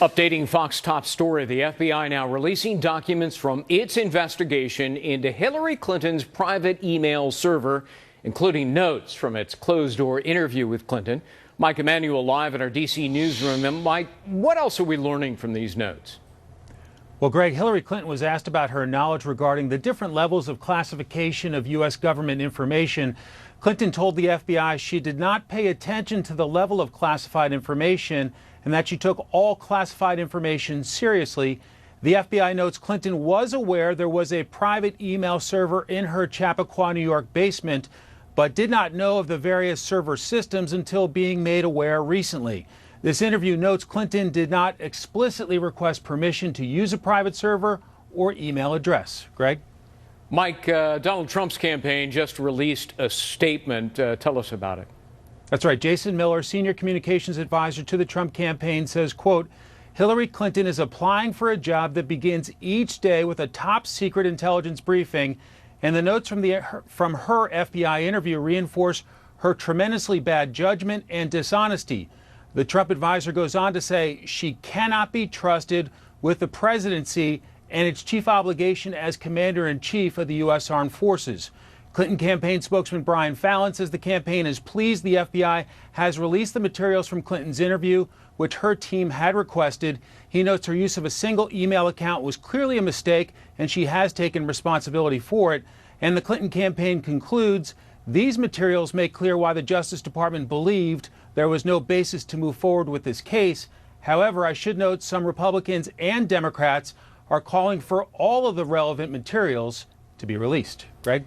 Updating Fox top story, the FBI now releasing documents from its investigation into Hillary Clinton's private email server, including notes from its closed-door interview with Clinton. Mike Emanuel live in our D.C. newsroom. And Mike, what else are we learning from these notes? Well, Greg, Hillary Clinton was asked about her knowledge regarding the different levels of classification of U.S. government information. Clinton told the FBI she did not pay attention to the level of classified information and that she took all classified information seriously. The FBI notes Clinton was aware there was a private email server in her Chappaqua, New York basement, but did not know of the various server systems until being made aware recently. This interview notes Clinton did not explicitly request permission to use a private server or email address. Greg? Mike, Donald Trump's campaign just released a statement. Tell us about it. That's right. Jason Miller, senior communications advisor to the Trump campaign, says, quote, Hillary Clinton is applying for a job that begins each day with a top secret intelligence briefing, and the notes from her FBI interview reinforce her tremendously bad judgment and dishonesty. The Trump advisor goes on to say she cannot be trusted with the presidency and its chief obligation as commander-in-chief of the U.S. Armed Forces. Clinton campaign spokesman Brian Fallon says the campaign is pleased the FBI has released the materials from Clinton's interview, which her team had requested. He notes her use of a single email account was clearly a mistake, and she has taken responsibility for it. And the Clinton campaign concludes these materials make clear why the Justice Department believed there was no basis to move forward with this case. However, I should note some Republicans and Democrats are calling for all of the relevant materials to be released. Greg?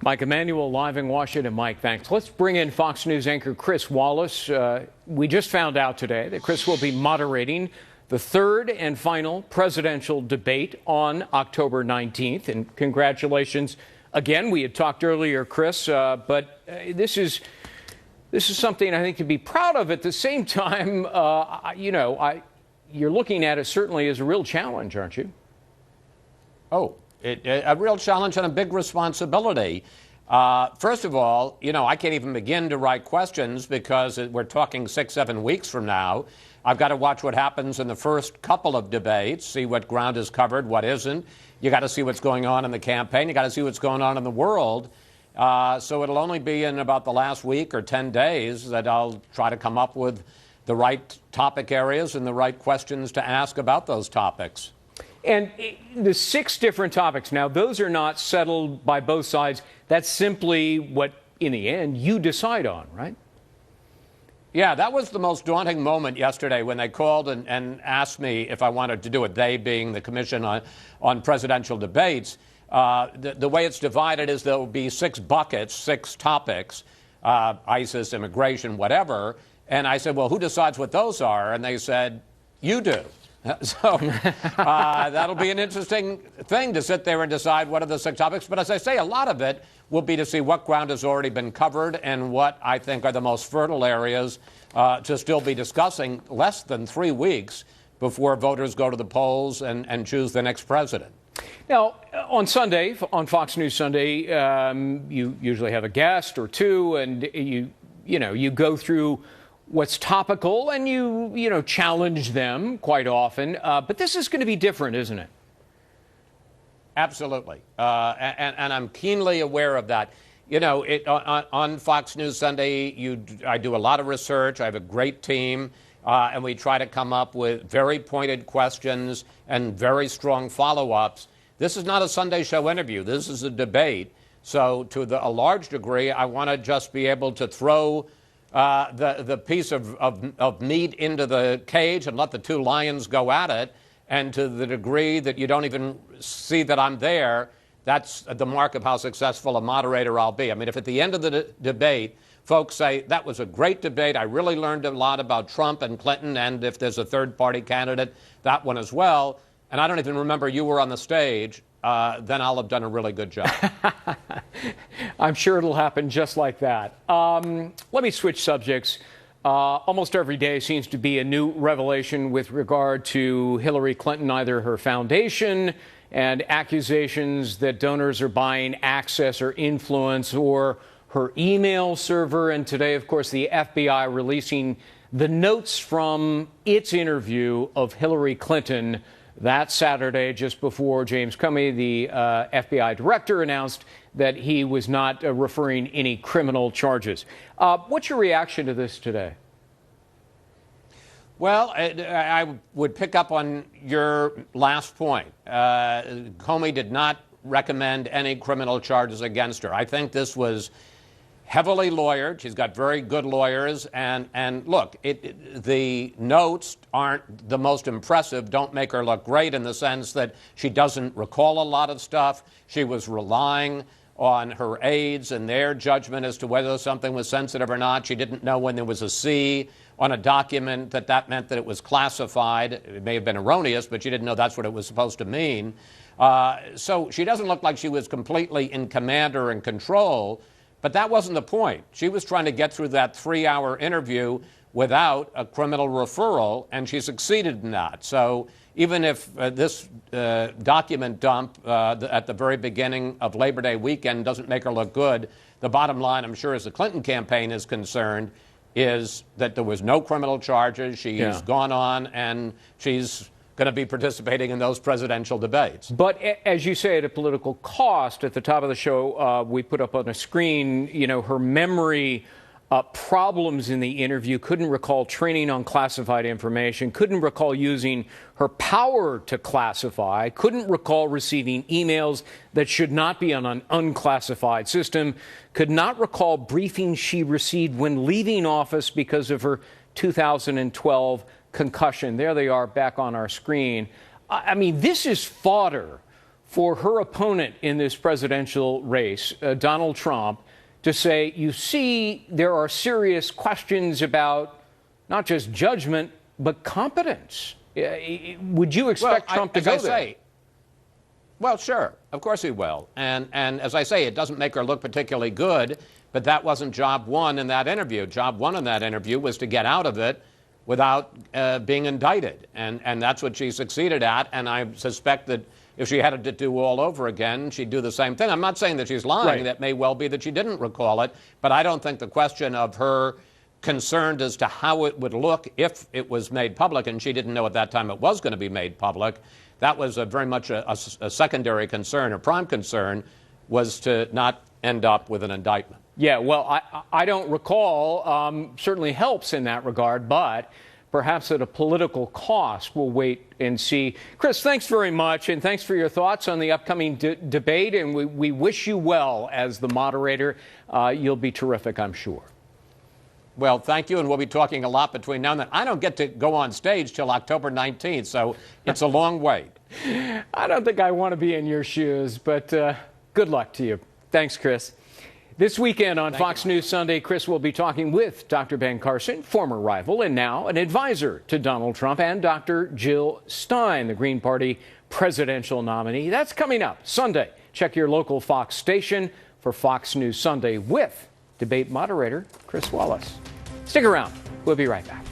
Mike Emanuel live in Washington. Mike, thanks. Let's bring in Fox News anchor Chris Wallace. We just found out today that Chris will be moderating the third and final presidential debate on October 19th. And congratulations again. We had talked earlier, Chris, but this is something I think to be proud of. At the same time, you're looking at it certainly as a real challenge, aren't you? Oh, a real challenge and a big responsibility. First of all, I can't even begin to write questions because we're talking 6-7 weeks from now. I've got to watch what happens in the first couple of debates, see what ground is covered, what isn't. You got to see what's going on in the campaign. You got to see what's going on in the world. So it'll only be in about the last week or 10 days that I'll try to come up with the right topic areas and the right questions to ask about those topics. And the 6 different topics, now, those are not settled by both sides. That's simply what, in the end, you decide on, right? Yeah, that was the most daunting moment yesterday when they called and asked me if I wanted to do it, they being the Commission on Presidential Debates. The way it's divided is there will be 6 buckets, 6 topics, ISIS, immigration, whatever. And I said, well, who decides what those are? And they said, you do. So that'll be an interesting thing to sit there and decide what are the 6 topics. But as I say, a lot of it will be to see what ground has already been covered and what I think are the most fertile areas to still be discussing less than 3 weeks before voters go to the polls and choose the next president. Now, on Sunday, on Fox News Sunday, you usually have a guest or two, and you go through what's topical, and you challenge them quite often. But this is going to be different, isn't it? Absolutely. And I'm keenly aware of that. On Fox News Sunday, I do a lot of research. I have a great team, and we try to come up with very pointed questions and very strong follow-ups. This is not a Sunday show interview. This is a debate. So to a large degree, I want to just be able to throw the piece of meat into the cage and let the 2 lions go at it. And to the degree that you don't even see that I'm there, that's the mark of how successful a moderator I'll be. I mean, if at the end of the debate, folks say, that was a great debate, I really learned a lot about Trump and Clinton, and if there's a third-party candidate, that one as well, and I don't even remember you were on the stage, then I'll have done a really good job. I'm sure it'll happen just like that. Let me switch subjects. Almost every day seems to be a new revelation with regard to Hillary Clinton, either her foundation and accusations that donors are buying access or influence, or her email server. And today, of course, the FBI releasing the notes from its interview of Hillary Clinton that Saturday, just before James Comey, the FBI director, announced that he was not referring any criminal charges. What's your reaction to this today? Well, I would pick up on your last point. Comey did not recommend any criminal charges against her. I think this was heavily lawyered. She's got very good lawyers. And look, the notes aren't the most impressive, don't make her look great in the sense that she doesn't recall a lot of stuff. She was relying on her aides and their judgment as to whether something was sensitive or not. She didn't know when there was a C on a document that meant that it was classified. It may have been erroneous, but she didn't know that's what it was supposed to mean. So she doesn't look like she was completely in command or in control. But that wasn't the point. She was trying to get through that 3-hour interview without a criminal referral, and she succeeded in that. So even if this document dump at the very beginning of Labor Day weekend doesn't make her look good, the bottom line, I'm sure, as the Clinton campaign is concerned, is that there was no criminal charges. She's gone on, and she's going to be participating in those presidential debates. But as you say, at a political cost, at the top of the show, we put up on a screen, her memory problems in the interview, couldn't recall training on classified information, couldn't recall using her power to classify, couldn't recall receiving emails that should not be on an unclassified system, could not recall briefings she received when leaving office because of her 2012 concussion. There they are back on our screen. I mean, this is fodder for her opponent in this presidential race, Donald Trump, to say, you see, there are serious questions about not just judgment, but competence. Would you expect Trump to go there? Well, sure. Of course he will. And as I say, it doesn't make her look particularly good, but that wasn't job one in that interview. Job one in that interview was to get out of it without being indicted. And that's what she succeeded at. And I suspect that if she had it to do all over again, she'd do the same thing. I'm not saying that she's lying. Right. That may well be that she didn't recall it. But I don't think the question of her concerned as to how it would look if it was made public, and she didn't know at that time it was going to be made public, that was very much a secondary concern. Her prime concern was to not end up with an indictment. Yeah, well, I don't recall. Certainly helps in that regard, but perhaps at a political cost. We'll wait and see. Chris, thanks very much, and thanks for your thoughts on the upcoming debate, and we wish you well as the moderator. You'll be terrific, I'm sure. Well, thank you, and we'll be talking a lot between now and then. I don't get to go on stage till October 19th, so it's a long wait. I don't think I want to be in your shoes, but good luck to you. Thanks, Chris. This weekend on Fox News Sunday, Chris will be talking with Dr. Ben Carson, former rival and now an advisor to Donald Trump, and Dr. Jill Stein, the Green Party presidential nominee. That's coming up Sunday. Check your local Fox station for Fox News Sunday with debate moderator Chris Wallace. Stick around. We'll be right back.